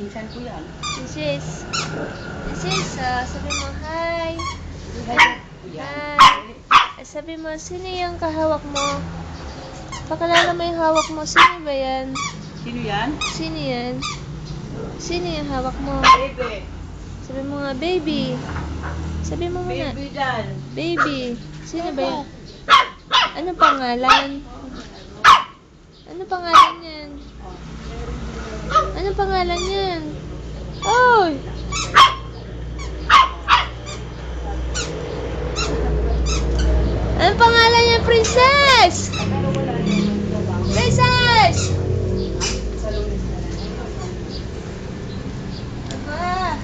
Pinsan ko yan. Sis, sabi mo hi. Yan. Hi. Sabi mo, sino yung kahawak mo? Pakilala mo yung hawak mo. Sino ba yan? Sino yan? Sino yan? Sino yung hawak mo? Bebe. Sabi mo nga, baby. Sabi mo muna. Baby Dan. Baby. Sino ba yan? Ano pangalan? Ano pangalan yan? Ano pangalan yan? Oy! Ano pangalan niya, princess? Princess! Aba!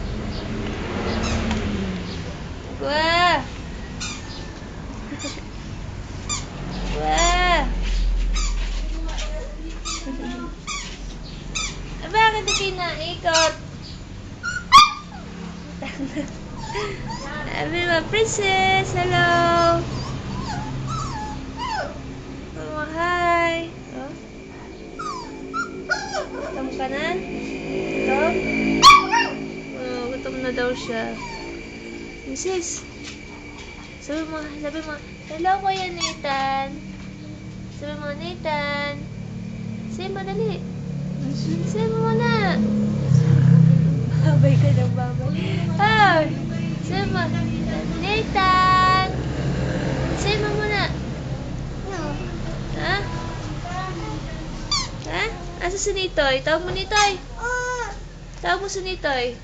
Aba! Aba! Bakit di kinaikot? Sabi mo, princess, hello! Oh, hi! Oh. Gutom ka na? Gutom? Oh, gutom na daw siya. Princess! Sabi mo, hello Kuya Nathan! Sabi mo, Nathan! Say mo, dali! Say mo muna! Babay ka ng babay. Oh! Say mo, Nathan! Say mo muna! Ha? Ha? Asa si Nitoy? Tawag mo Nitoy? Tawag mo si Nitoy?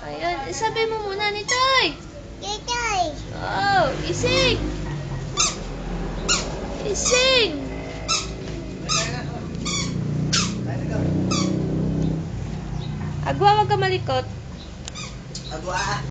Ayun. Sabi mo muna, Nitoy! Oh! Ising! Ising! Agwa, wag ka malikot. Agwa.